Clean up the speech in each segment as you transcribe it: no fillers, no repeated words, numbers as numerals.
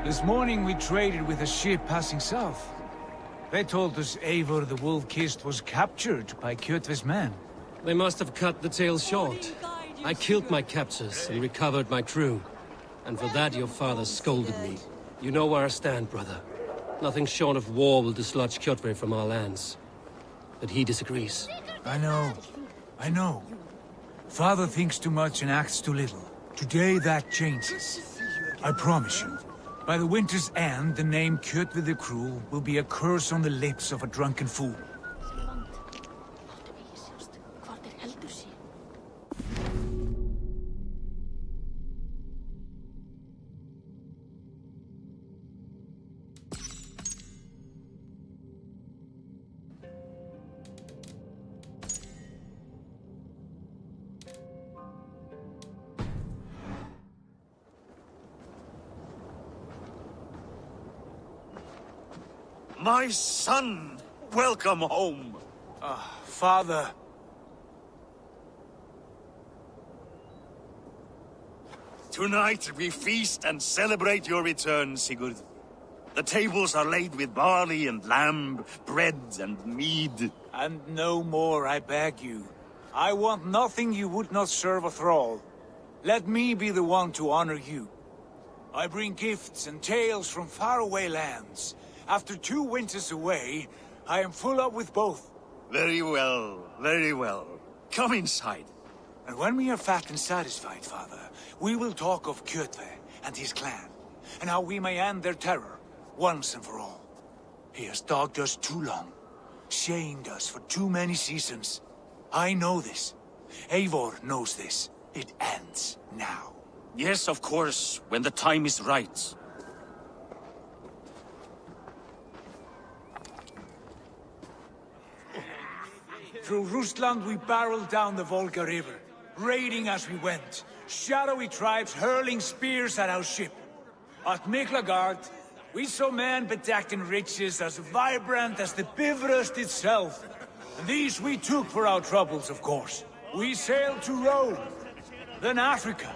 This morning we traded with a ship passing south. They told us Eivor the Wolf-Kissed was captured by Kjotve's men. They must have cut the tale short. I killed my captors and recovered my crew. And for that your father scolded me. You know where I stand, brother. Nothing short of war will dislodge Kjotve from our lands. But he disagrees. I know. Father thinks too much and acts too little. Today that changes. I promise you. By the winter's end, the name Kjotve the Cruel will be a curse on the lips of a drunken fool. My son! Welcome home! Father. Tonight we feast and celebrate your return, Sigurd. The tables are laid with barley and lamb, bread and mead. And no more, I beg you. I want nothing you would not serve a thrall. Let me be the one to honor you. I bring gifts and tales from faraway lands. After 2 winters away, I am full up with both. Very well, very well. Come inside. And when we are fat and satisfied, Father, we will talk of Kjotve and his clan, and how we may end their terror, once and for all. He has dogged us too long, shamed us for too many seasons. I know this. Eivor knows this. It ends now. Yes, of course, when the time is right. Through Rusland we barreled down the Volga River, raiding as we went, shadowy tribes hurling spears at our ship. At Miklagard, we saw men bedecked in riches as vibrant as the Bifrost itself. And these we took for our troubles, of course. We sailed to Rome, then Africa,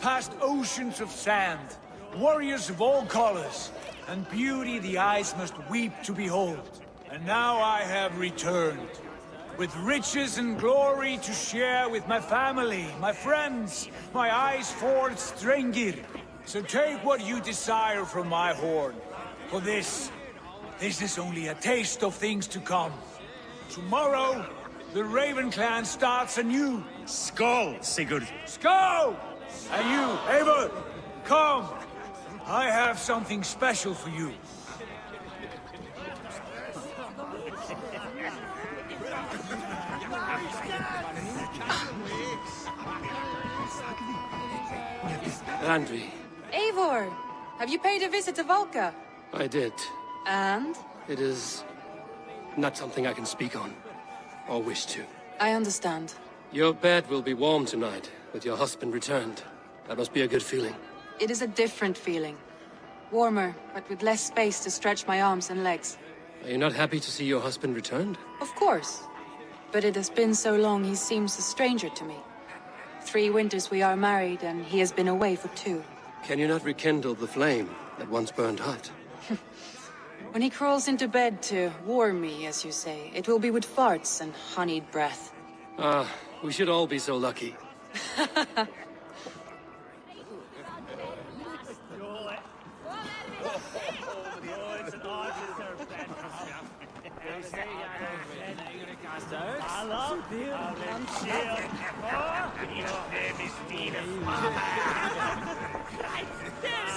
past oceans of sand, warriors of all colors, and beauty the eyes must weep to behold. And now I have returned, with riches and glory to share with my family, my friends, my eyes-forged Strengir. So take what you desire from my hoard. For this is only a taste of things to come. Tomorrow, the Raven clan starts anew. Skål, Sigurd. Skål! And you, Eivor, come. I have something special for you. Randvi. Eivor! Have you paid a visit to Valka? I did. And? It is not something I can speak on, or wish to. I understand. Your bed will be warm tonight, with your husband returned. That must be a good feeling. It is a different feeling. Warmer, but with less space to stretch my arms and legs. Are you not happy to see your husband returned? Of course. But it has been so long he seems a stranger to me. 3 winters we are married, and he has been away for 2. Can you not rekindle the flame that once burned hot? When he crawls into bed to warm me, as you say, it will be with farts and honeyed breath. Ah, we should all be so lucky.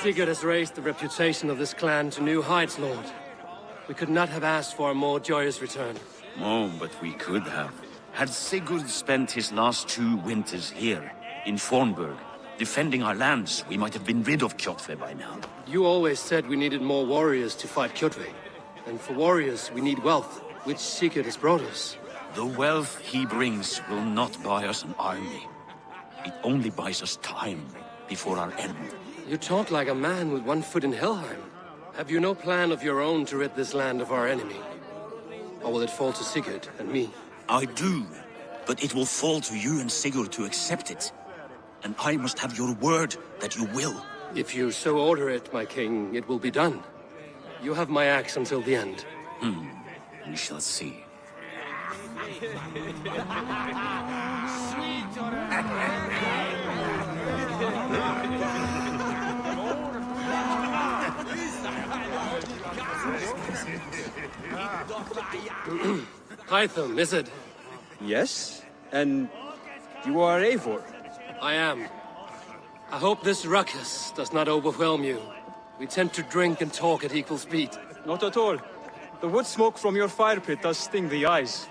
Sigurd has raised the reputation of this clan to new heights, Lord. We could not have asked for a more joyous return. Oh, but we could have. Had Sigurd spent his last 2 winters here, in Fornburg, defending our lands, we might have been rid of Kjotve by now. You always said we needed more warriors to fight Kjotve. And for warriors, we need wealth, which Sigurd has brought us. The wealth he brings will not buy us an army. It only buys us time before our end. You talk like a man with 1 foot in Helheim. Have you no plan of your own to rid this land of our enemy? Or will it fall to Sigurd and me? I do, but it will fall to you and Sigurd to accept it. And I must have your word that you will. If you so order it, my king, it will be done. You have my axe until the end. We shall see. Hytham, is it? Yes? And you are Eivor? I am. I hope this ruckus does not overwhelm you. We tend to drink and talk at equal speed. Not at all. The wood smoke from your fire pit does sting the eyes,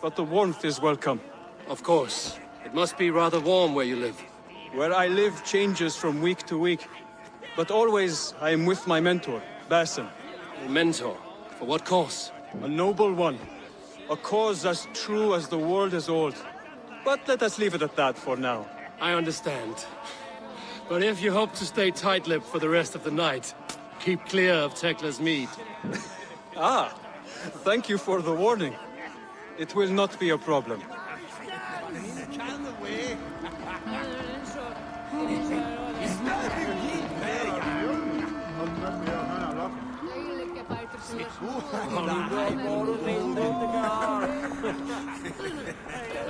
but the warmth is welcome. Of course. It must be rather warm where you live. Where I live changes from week to week, but always I am with my mentor, Basim. Your mentor? For what cause? A noble one. A cause as true as the world is old. But let us leave it at that for now. I understand. But if you hope to stay tight-lipped for the rest of the night, keep clear of Tekla's mead. Ah, thank you for the warning. It will not be a problem.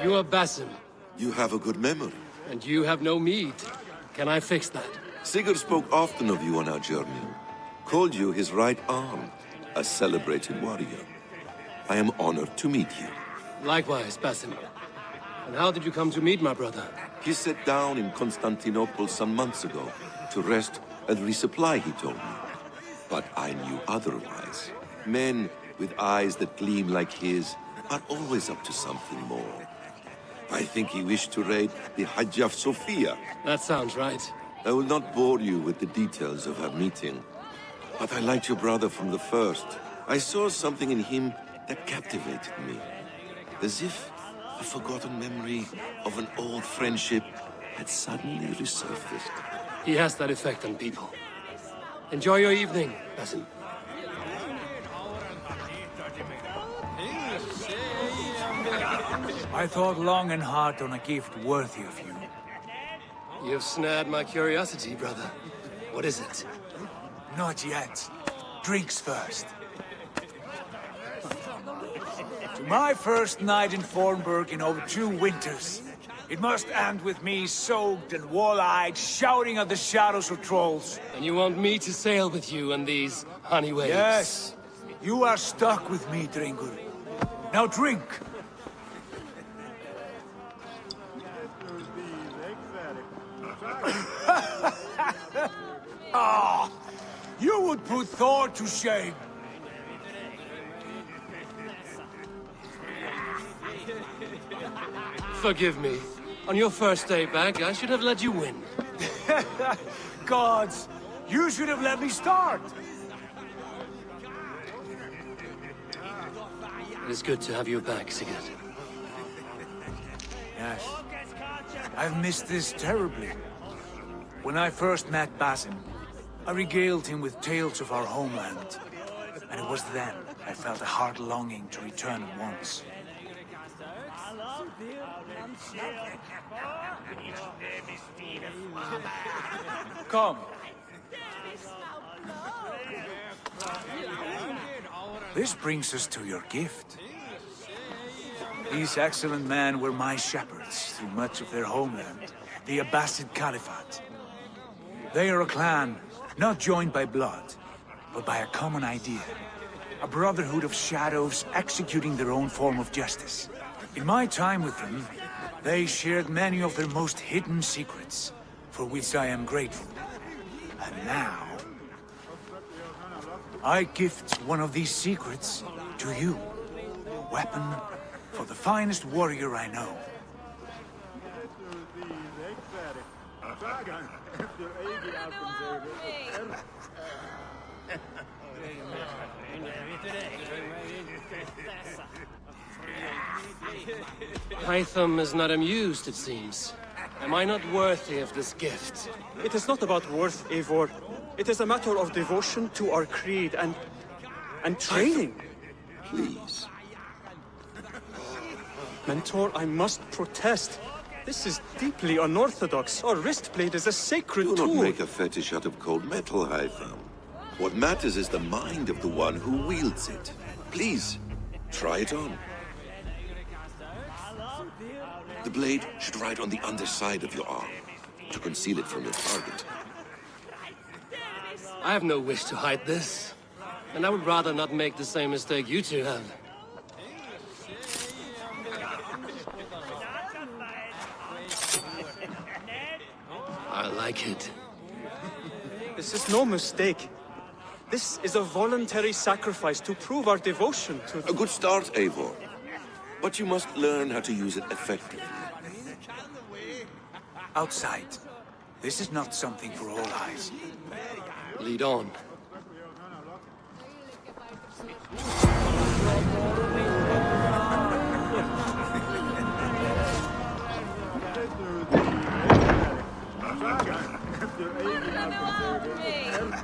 You are Basim, You have a good memory. and you have no mead. Can I fix that? Sigurd spoke often of you on our journey. Called you his right arm, a celebrated warrior. I am honored to meet you. Likewise, Basim. And how did you come to meet my brother? He sat down in Constantinople some months ago to rest and resupply, he told me. But I knew otherwise. Men with eyes that gleam like his are always up to something more. I think he wished to raid the Hagia Sophia. That sounds right. I will not bore you with the details of our meeting. But I liked your brother from the first. I saw something in him that captivated me. As if a forgotten memory of an old friendship had suddenly resurfaced. He has that effect on people. Enjoy your evening, Basim. I thought long and hard on a gift worthy of you. You've snared my curiosity, brother. What is it? Not yet. Drinks first. To my first night in Fornburg in over 2 winters. It must end with me soaked and wall-eyed, shouting at the shadows of trolls. And you want me to sail with you on these honey waves? Yes. You are stuck with me, Drengur. Now drink. Ah, you would put Thor to shame. Forgive me. On your first day back, I should have let you win. Gods, you should have let me start. It is good to have you back, Sigurd. Yes. I've missed this terribly. When I first met Basim, I regaled him with tales of our homeland. And it was then I felt a heart longing to return at once. Come. This brings us to your gift. These excellent men were my shepherds through much of their homeland, the Abbasid Caliphate. They are a clan, not joined by blood, but by a common idea. A brotherhood of shadows executing their own form of justice. In my time with them, they shared many of their most hidden secrets, for which I am grateful. And now, I gift one of these secrets to you. A weapon for the finest warrior I know. Hytham is not amused, it seems. Am I not worthy of this gift? It is not about worth, Eivor. It is a matter of devotion to our creed and training. Please. Mentor, I must protest. This is deeply unorthodox. Our wrist blade is a sacred Do tool. not make a fetish out of cold metal, I found. What matters is the mind of the one who wields it. Please, try it on. The blade should ride on the underside of your arm to conceal it from your target. I have no wish to hide this. And I would rather not make the same mistake you two have. I like it. This is no mistake. This is a voluntary sacrifice to prove our devotion to A good start, Eivor. But you must learn how to use it effectively. Outside. This is not something for all eyes. Lead on.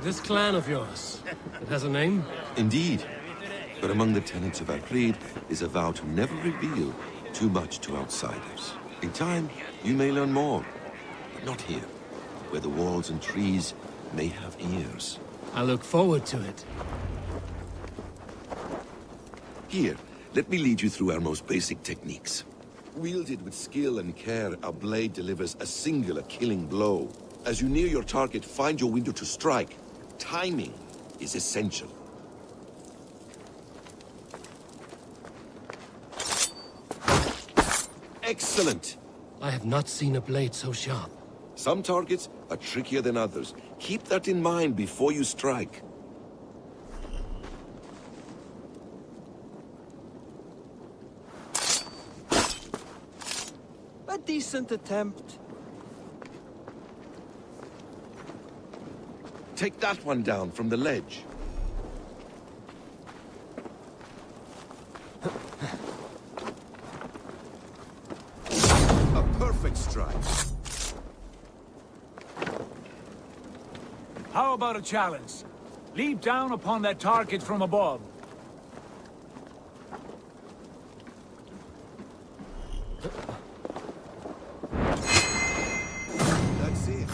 This clan of yours, it has a name? Indeed. But among the tenets of our creed is a vow to never reveal too much to outsiders. In time, you may learn more. But not here, where the walls and trees may have ears. I look forward to it. Here, let me lead you through our most basic techniques. Wielded with skill and care, our blade delivers a singular killing blow. As you near your target, find your window to strike. Timing is essential. Excellent! I have not seen a blade so sharp. Some targets are trickier than others. Keep that in mind before you strike. a decent attempt. Take that one down from the ledge. A perfect strike. How about a challenge? Leap down upon that target from above. That's it.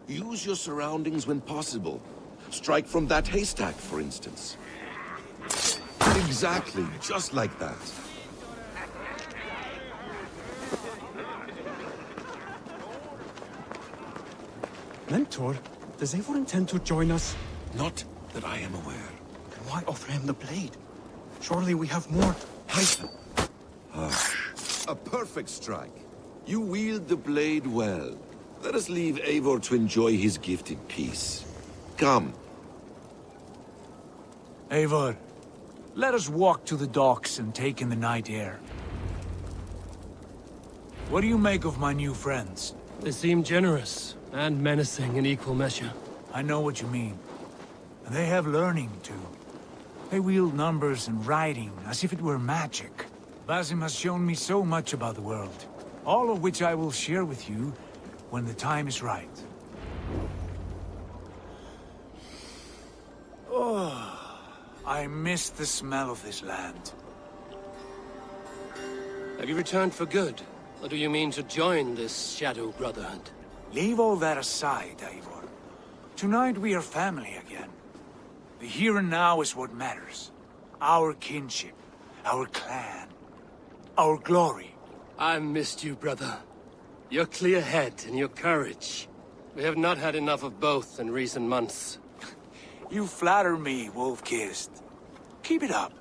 Use your surroundings when possible. Strike from that haystack, for instance. Exactly, just like that. Mentor, does Eivor intend to join us? Not that I am aware. Then why offer him the blade? Surely we have more. Hush. A perfect strike. You wield the blade well. Let us leave Eivor to enjoy his gift in peace. Come. Eivor, let us walk to the docks and take in the night air. What do you make of my new friends? They seem generous and menacing in equal measure. I know what you mean. And they have learning, too. They wield numbers and writing as if it were magic. Basim has shown me so much about the world, all of which I will share with you when the time is right. Oh, I miss the smell of this land. Have you returned for good? Or do you mean to join this Shadow Brotherhood? Leave all that aside, Eivor. Tonight we are family again. The here and now is what matters. Our kinship, our clan, our glory. I missed you, brother. Your clear head and your courage. We have not had enough of both in recent months. You flatter me, Wolf-Kissed. Keep it up.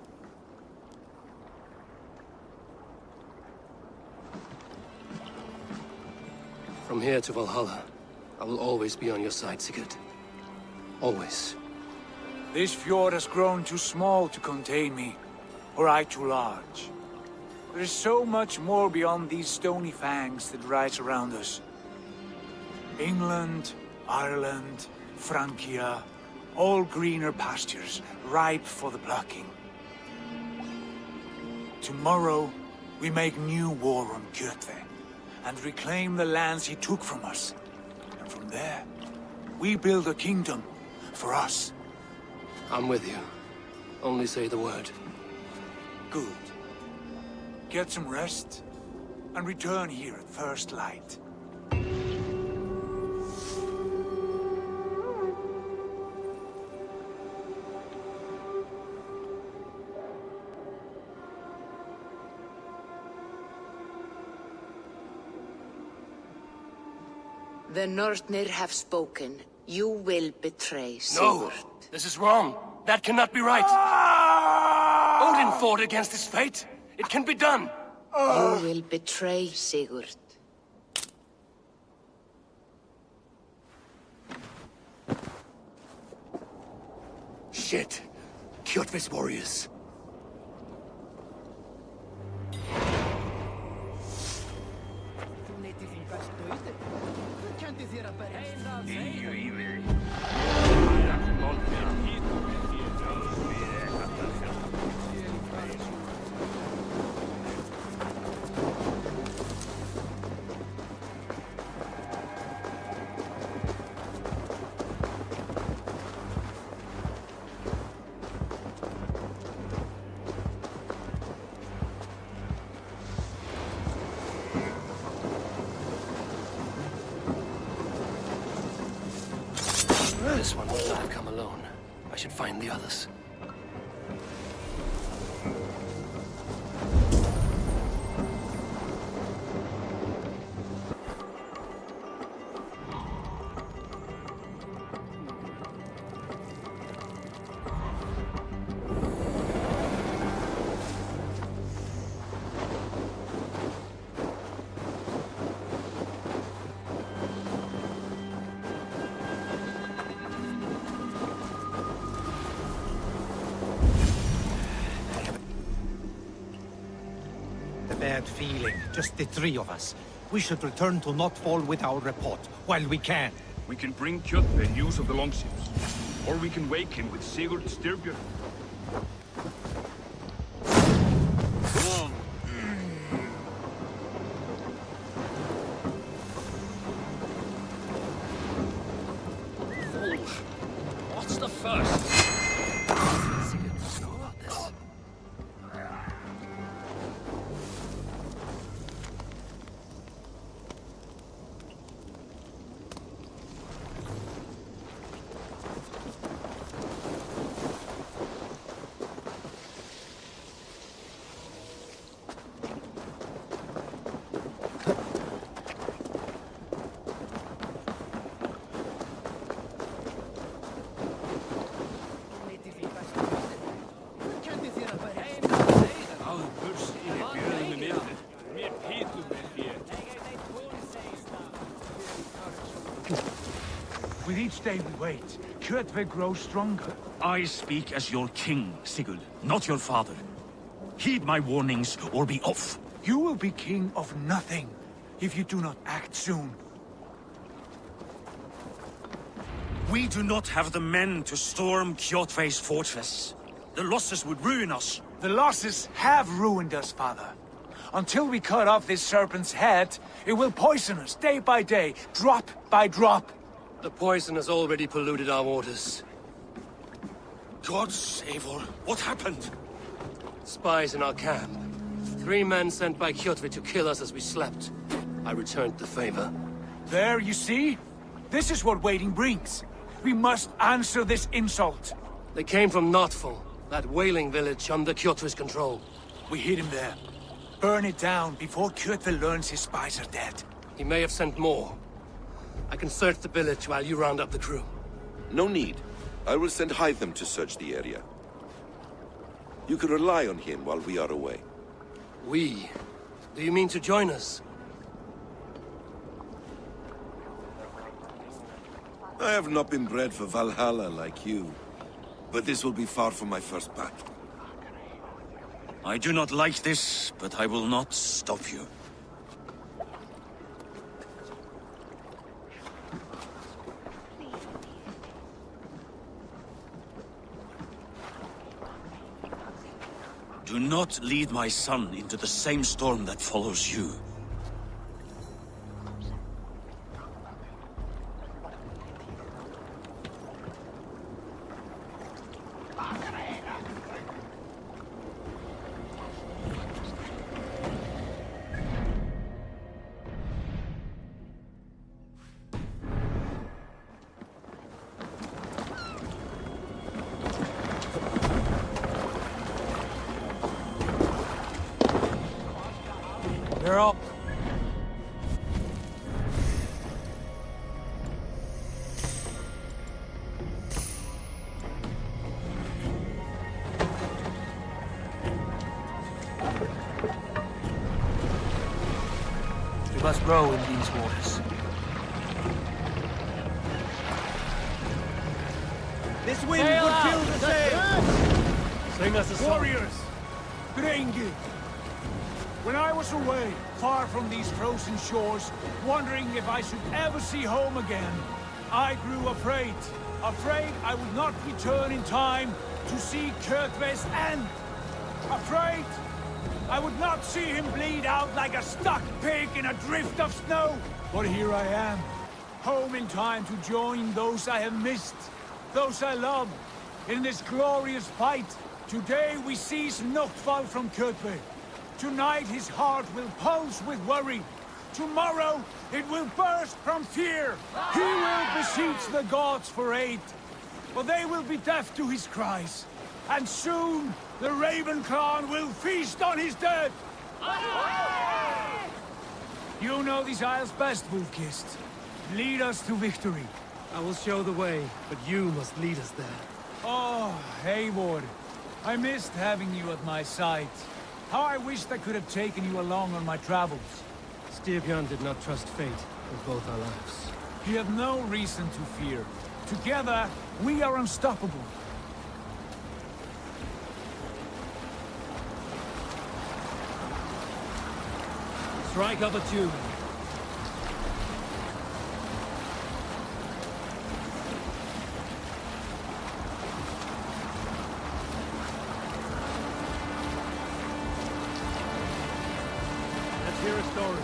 From here to Valhalla, I will always be on your side, Sigurd. Always. This fjord has grown too small to contain me, or I too large. There is so much more beyond these stony fangs that rise around us. England, Ireland, Francia, all greener pastures, ripe for the plucking. Tomorrow, we make new war on Kjotve, and reclaim the lands he took from us. And from there, we build a kingdom for us. I'm with you. Only say the word. Good. get some rest, and return here at first light. The Northnir have spoken. You will betray No! Sigurd. This is wrong. That cannot be right. Odin fought against his fate. It can be done. You will betray Sigurd. Shit. Kjotve's warriors. This one would not have come alone. I should find the others. Bad feeling, just the three of us. We should return to Notfall with our report, while we can. We can bring Kjotve news of the longships. Or we can wake him with Sigurd Styrbjörn. What's the first? Sigurd must know about this. With each day we wait, Kjotve grows stronger. I speak as your king, Sigurd, not your father. Heed my warnings or be off. You will be king of nothing if you do not act soon. We do not have the men to storm Kjotve's fortress. The losses would ruin us. The losses have ruined us, father. Until we cut off this serpent's head, it will poison us day by day, drop by drop. The poison has already polluted our waters. God save her. What happened? Spies in our camp. 3 men sent by Kjotve to kill us as we slept. I returned the favor. There, you see? This is what waiting brings. We must answer this insult. They came from Notfall, that whaling village under Kjotve's control. We hid him there. Burn it down before Kjotve learns his spies are dead. He may have sent more. I can search the village while you round up the crew. No need. I will send Hytham to search the area. You can rely on him while we are away. We? Do you mean to join us? I have not been bred for Valhalla like you, but this will be far from my first battle. I do not like this, but I will not stop you. Do not lead my son into the same storm that follows you. They're all... We must row in these waters. This wind would fill the sails! Sing us a song. Warriors! Grengi! When I was away, far from these frozen shores, wondering if I should ever see home again, I grew afraid. Afraid I would not return in time to see Kyrkve's end. Afraid I would not see him bleed out like a stuck pig in a drift of snow. But here I am, home in time to join those I have missed, those I love, in this glorious fight. Today we seize Noctval from Kyrkve. Tonight his heart will pulse with worry. Tomorrow it will burst from fear. He will beseech the gods for aid, but they will be deaf to his cries. And soon the Raven clan will feast on his dead. You know these isles best, Wolfkist. Lead us to victory. I will show the way, but you must lead us there. Oh, Eivor. I missed having you at my side. How I wished I could have taken you along on my travels. Styrbjörn did not trust fate with both our lives. You have no reason to fear. Together, we are unstoppable. Strike up a tune. Let's hear a story.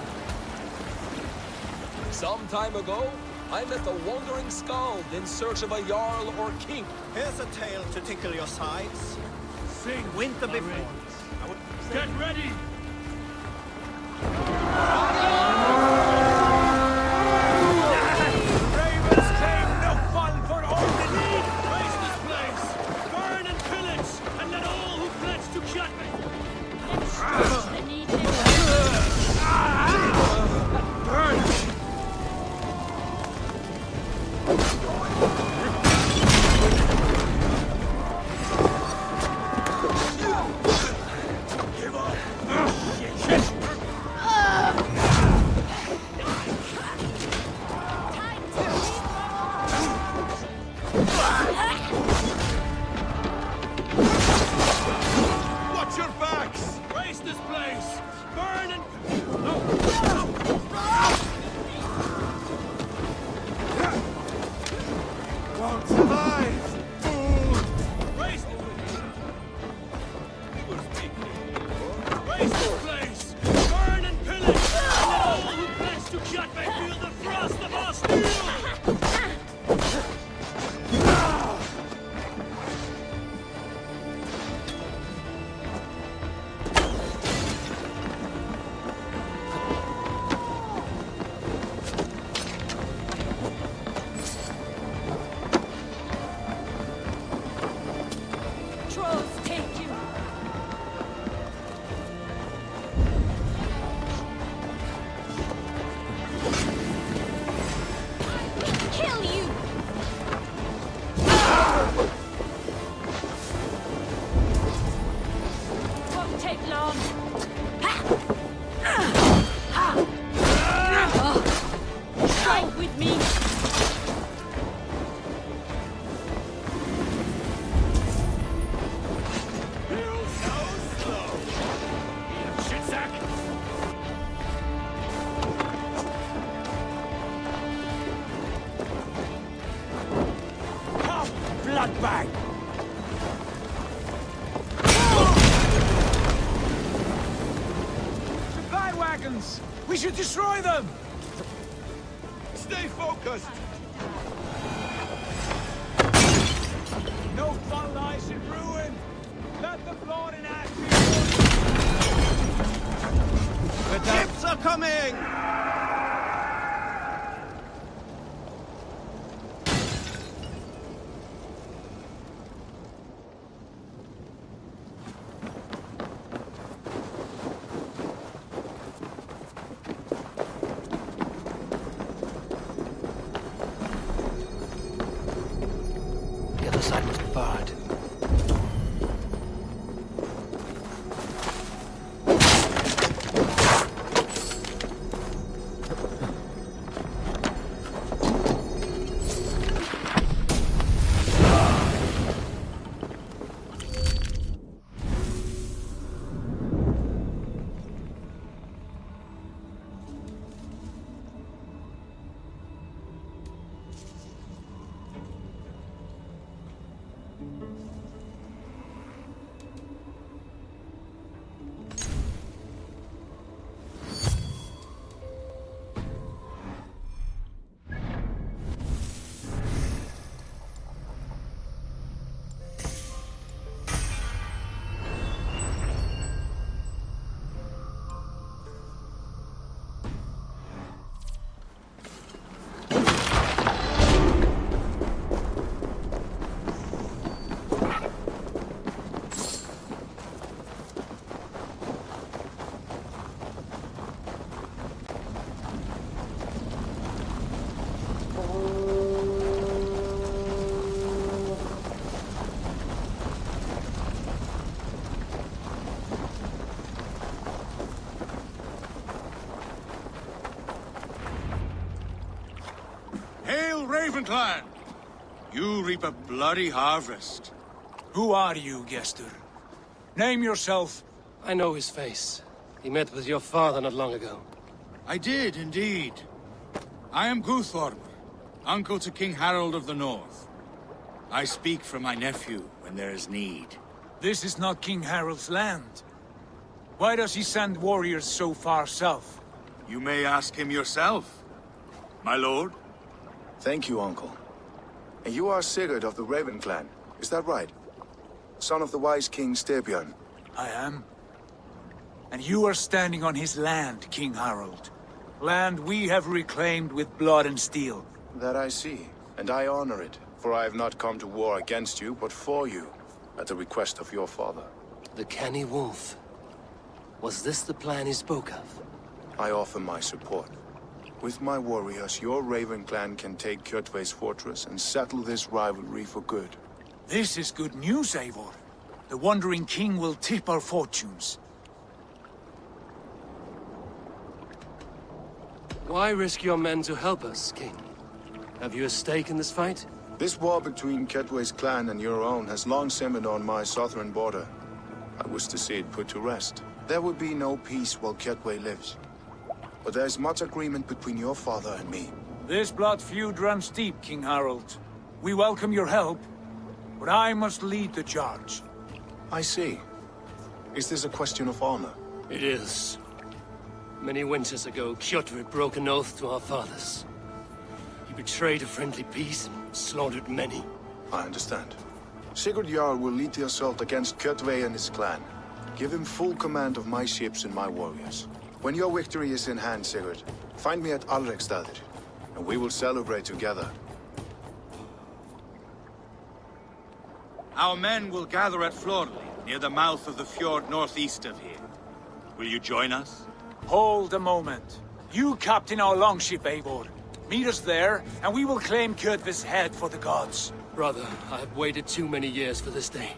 Some time ago, I met a wandering skald in search of a jarl or king. Here's a tale to tickle your sides. Sing, Winter before. get ready! Ravens claim Noctval for all the need! Raise this place! Burn and pillage! And let all who pledge to Kyrkve! Burn! Watch your backs! Raise this place! Burn and... Won't survive! Raise this place! Burn and pillage! And let all who pledge to Kyrkve feel the frost of our steel! Trolls take you. Kill you! Won't take long. Strike with me. Bloodbag! Supply wagons! We should destroy them! Stay focused! Noctval lies in ruin! Let the blood and ash be Ships are coming! Raven clan! You reap a bloody harvest. Who are you, Gester? Name yourself. I know his face. He met with your father not long ago. I did, indeed. I am Guthorm, uncle to King Harold of the North. I speak for my nephew when there is need. This is not King Harold's land. Why does he send warriors so far south? You may ask him yourself, my lord. Thank you, uncle. And you are Sigurd of the Raven clan, is that right? Son of the wise King Styrbjörn. I am. And you are standing on his land, King Harold. Land we have reclaimed with blood and steel. That I see, and I honor it, for I have not come to war against you, but for you, at the request of your father. The canny wolf. Was this the plan he spoke of? I offer my support. With my warriors, your Raven clan can take Kjotve's fortress and settle this rivalry for good. This is good news, Eivor. The Wandering King will tip our fortunes. Why risk your men to help us, King? Have you a stake in this fight? This war between Kjotve's clan and your own has long simmered on my southern border. I wish to see it put to rest. There would be no peace while Kjotve lives. But there's much agreement between your father and me. This blood feud runs deep, King Harold. We welcome your help, but I must lead the charge. I see. Is this a question of honor? It is. Many winters ago, Kjotve broke an oath to our fathers. He betrayed a friendly peace and slaughtered many. I understand. Sigurd Jarl will lead the assault against Kjotve and his clan. Give him full command of my ships and my warriors. When your victory is in hand, Sigurd, find me at Alrekstadir, and we will celebrate together. Our men will gather at Florli, near the mouth of the fjord northeast of here. Will you join us? Hold a moment. You captain our longship, Eivor. Meet us there, and we will claim Kjotve's head for the gods. Brother, I have waited too many years for this day.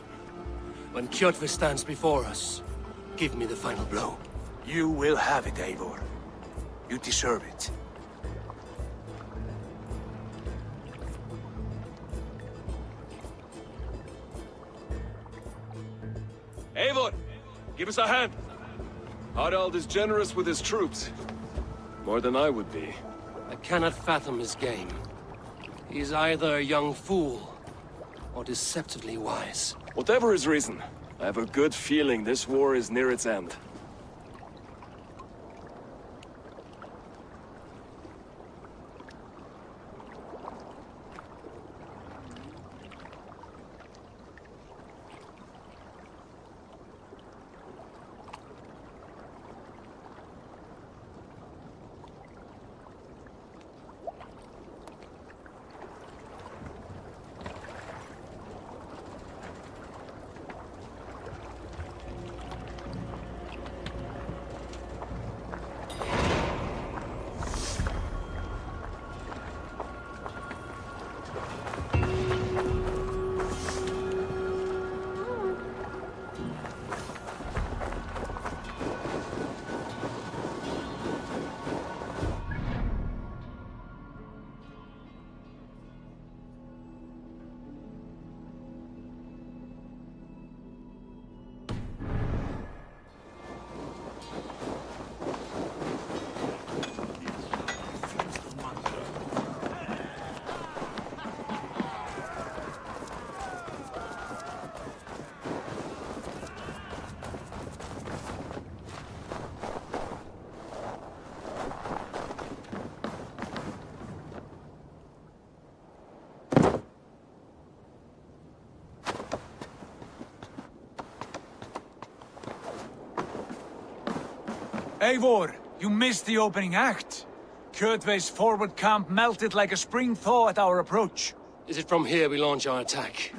When Kjotve stands before us, give me the final blow. You will have it, Eivor. You deserve it. Eivor, give us a hand. Harald is generous with his troops. More than I would be. I cannot fathom his game. He is either a young fool, or deceptively wise. Whatever his reason, I have a good feeling this war is near its end. Eivor, you missed the opening act. Kjotve's forward camp melted like a spring thaw at our approach. Is it from here we launch our attack?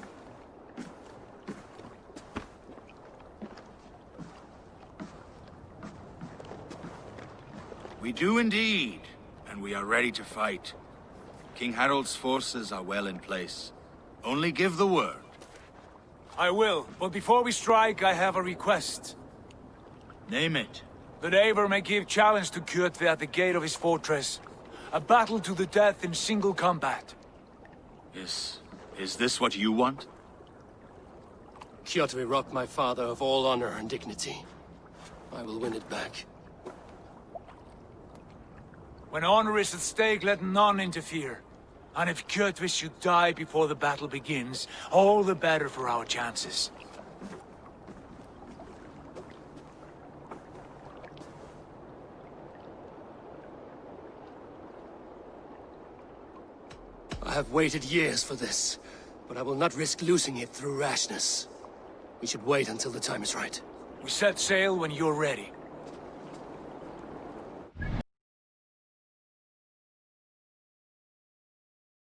We do indeed, and we are ready to fight. King Harold's forces are well in place. Only give the word. I will, but before we strike, I have a request. Name it. That Eivor may give challenge to Kjotve at the gate of his fortress. A battle to the death in single combat. Is this what you want? Kjotve robbed my father of all honor and dignity. I will win it back. When honor is at stake, let none interfere. And if Kjotve should die before the battle begins, all the better for our chances. I have waited years for this, but I will not risk losing it through rashness. We should wait until the time is right. We set sail when you're ready.